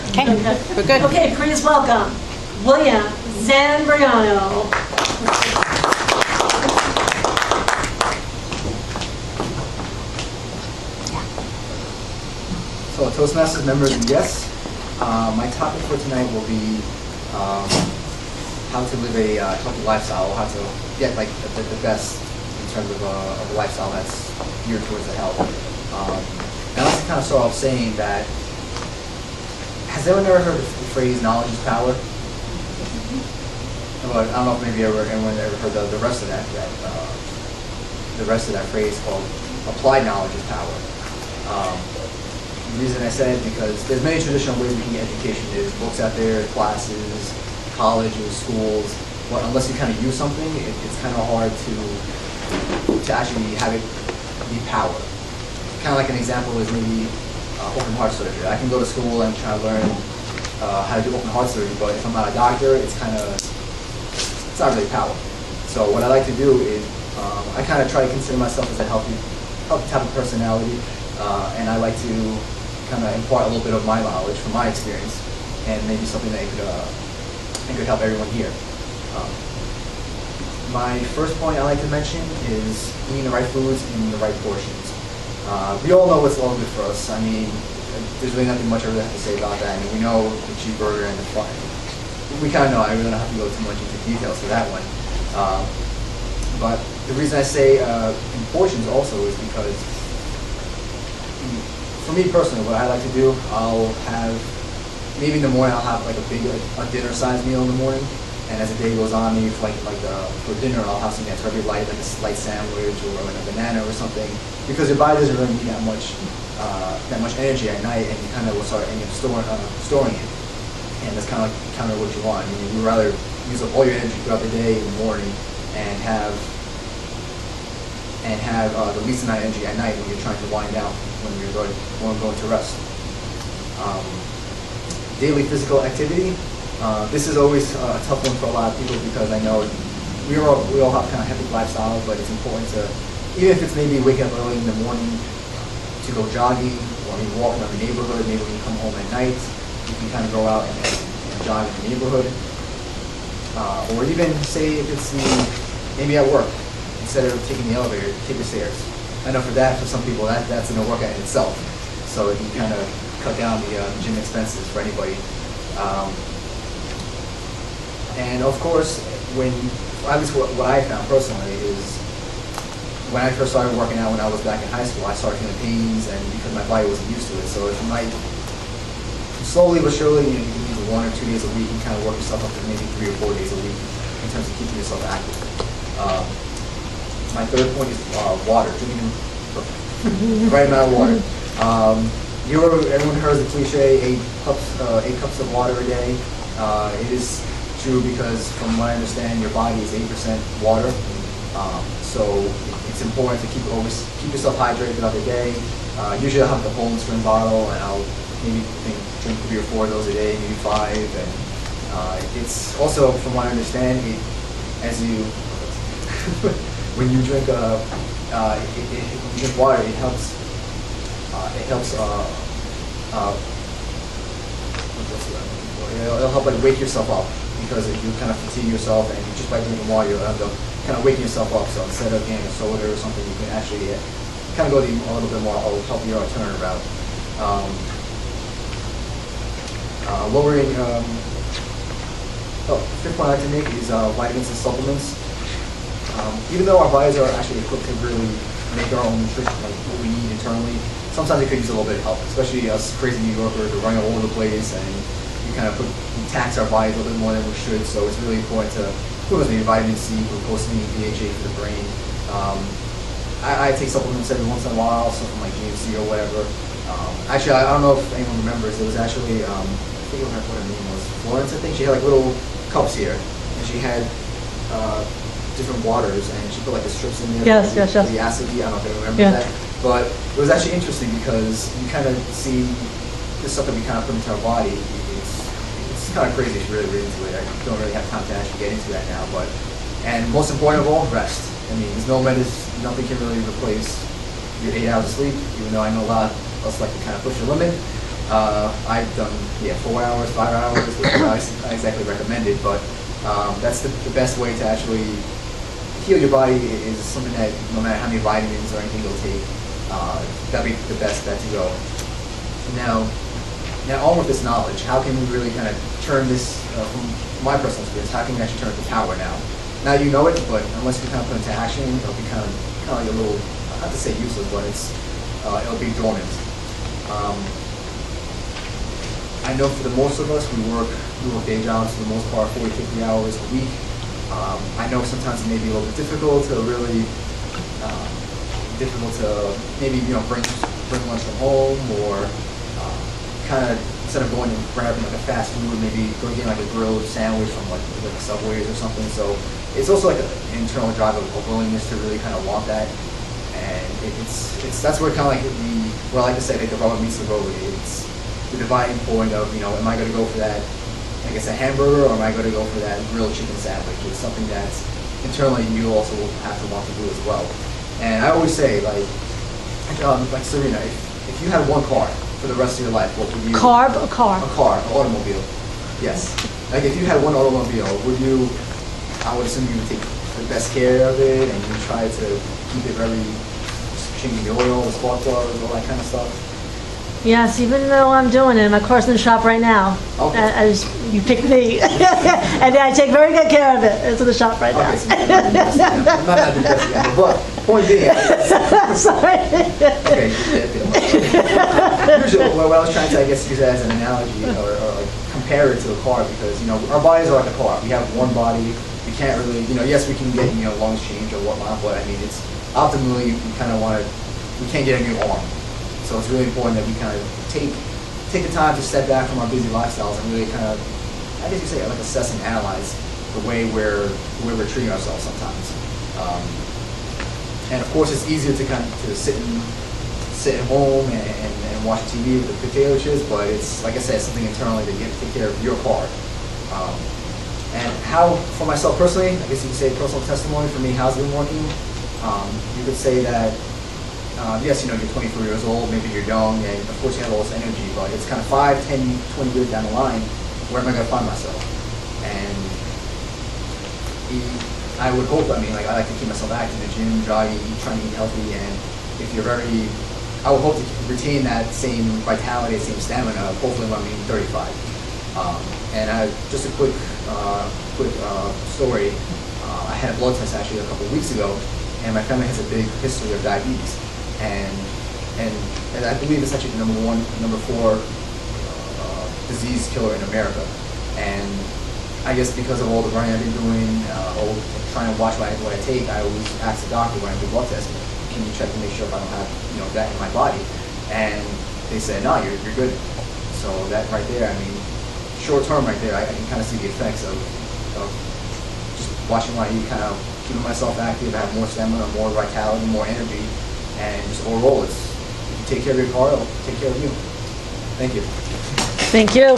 Okay, we're good. Okay, please welcome William Zambriano. So Toastmasters members and guests, my topic for tonight will be how to live a healthy lifestyle, how to get like the best in terms of a lifestyle that's geared towards the health. And I'd like to kind of start off saying that, has anyone ever heard the phrase "knowledge is power"? Well, I don't know if maybe anyone ever heard the rest of that phrase called "applied knowledge is power." The reason I say it because there's many traditional ways we can get education. There's books out there, classes, colleges, schools. But unless you kind of use something, it's kind of hard to actually have it be power. Kind of like an example is maybe open heart surgery. I can go to school and try to learn how to do open heart surgery, but if I'm not a doctor, it's not really power. So what I like to do is I kind of try to consider myself as a healthy type of personality, and I like to kind of impart a little bit of my knowledge from my experience, and maybe something that could help everyone here. My first point I like to mention is eating the right foods in the right portions. We all know what's all good for us. I mean, there's really nothing much I really have to say about that. I mean, we know the cheeseburger and the fun. We kind of know. I really don't have to go too much into details for that one. But the reason I say in portions also is because, for me personally, what I like to do, I'll have, maybe in the morning I'll have like a dinner-sized meal in the morning, and as the day goes on, maybe for dinner I'll have something that's very light, like a light sandwich or like a banana or something, because your body doesn't really need that much energy at night, and you kind of will start ending up storing it, and that's kind of like counter what you want. I mean, you would rather use up all your energy throughout the day in the morning and have the least amount of energy at night when you're trying to wind down, when you're going to rest. Daily physical activity. This is always a tough one for a lot of people because I know we all have kind of hectic lifestyles, but it's important to, even if it's maybe waking up early in the morning to go jogging or maybe walking around the neighborhood, maybe when you come home at night, you can kind of go out and jog in the neighborhood. Or even say if it's maybe at work, instead of taking the elevator, take the stairs. I know for some people that's a workout in itself. So you kind of cut down the gym expenses for anybody. And of course, at least what I found personally is when I first started working out when I was back in high school, I started feeling pains, and because my body wasn't used to it. So if you might slowly but surely, you can use 1 or 2 days a week and kind of work yourself up to maybe 3 or 4 days a week in terms of keeping yourself active. My third point is water, drinking the right amount of water. Everyone heard the cliche, 8 cups of water a day. It is true because from what I understand, your body is 8% water. So it's important to keep yourself hydrated throughout the day. Usually I'll have the whole string bottle, and I'll maybe drink 3 or 4 of those a day, maybe 5. And it's also, from what I understand, when you drink water, it helps. It'll help like wake yourself up, because if you kind of fatigue yourself and just by drinking water, you'll end up kind of waking yourself up. So instead of getting a soda or something, you can actually kind of go a little bit more healthier alternative route. Lowering. Fifth point I'd like to make is vitamins and supplements. Even though our bodies are actually equipped to really make our own nutrition, like what we need internally, sometimes it could use a little bit of help, especially us crazy New Yorkers are running all over the place, and we tax our bodies a little bit more than we should. So it's really important to put maybe vitamin C, glucosamine, DHA for the brain. I take supplements every once in a while, something like GMC or whatever. Actually, I don't know if anyone remembers, it was actually, I think what her name was, Florence, I think. She had like little cups here, and she had different waters, and she put like the strips in there. Yes. The acid, I don't know if anyone remembers that. But it was actually interesting because you kind of see the stuff that we kind of put into our body. It's kind of crazy if you really read into it. I don't really have time to actually get into that now. And most important of all, rest. I mean, there's nothing can really replace your 8 hours of sleep, even though I know a lot of us like to kind of push the limit. I've done 4 hours, 5 hours, which is not exactly recommended, but that's the best way to actually heal your body. Is something that no matter how many vitamins or anything you'll take, that'd be the best bet to go. Now, all with this knowledge, how can we really kind of turn this, from my personal experience, how can we actually turn it to power now? Now you know it, but unless you kind of put it into action, it'll be kind of like a little, not to say useless, but it'll be dormant. I know for the most of us, we work day jobs for the most part, 40, 50 hours a week. I know sometimes it may be a little bit difficult to really, maybe bring lunch from home, or kind of instead of going and grabbing like a fast food, maybe go get like a grilled sandwich from like Subways or something. So it's also like an internal drive of willingness to really kind of want that, and that's where kind of like where I like to say like the rubber meets the road. It's the dividing point of, am I going to go for that, I guess, a hamburger, or am I going to go for that grilled chicken sandwich? It's something that's internally you also have to want to do as well. And I always say, like Serena, if you had one car for the rest of your life, what would you? Car. A car, an automobile. Yes. Like if you had one automobile, I would assume you would take the best care of it, and you try to keep it very, changing the oil, the spark plugs, all that kind of stuff. Yes, even though I'm doing it, my car's in the shop right now. Okay. You picked me. And I take very good care of it. It's in the shop right now. Okay, so I'm not the best example, but point being, Sorry. okay, usually what I was trying to, I guess, use that as an analogy, or like compare it to a car, because our bodies are like a car. We have one body. We can't really, yes, we can get lungs changed or whatnot, but I mean, it's optimally we kind of want to. We can't get a new arm. So it's really important that we kind of take the time to step back from our busy lifestyles and really kind of, I guess you say, like assess and analyze the way we're treating ourselves sometimes. And of course, it's easier to kind of sit at home and watch TV with the potato chips, but it's, like I said, something internally that you have to take care of your car. And how, for myself personally, I guess you could say personal testimony for me, how's it been working? You could say that. Yes, you're 24 years old, maybe you're young, and of course you have all this energy, but it's kind of 5, 10, 20 years down the line, where am I going to find myself? And I would hope, I like to keep myself active in the gym, jogging, trying to eat healthy, and if you're I would hope to retain that same vitality, same stamina, hopefully when I'm 35. And just a quick story, I had a blood test actually a couple of weeks ago, and my family has a big history of diabetes. And I believe it's actually the number 4 disease killer in America. And I guess because of all the running I've been doing, trying to watch what I take, I always ask the doctor when I do blood tests, can you check to make sure if I don't have that in my body? And they said, no, you're good. So that right there, short term right there, I can kind of see the effects of just watching what I eat, kind of keeping myself active, have more stamina, more vitality, more energy. And just overall, if you take care of your car, it'll take care of you. Thank you. Thank you.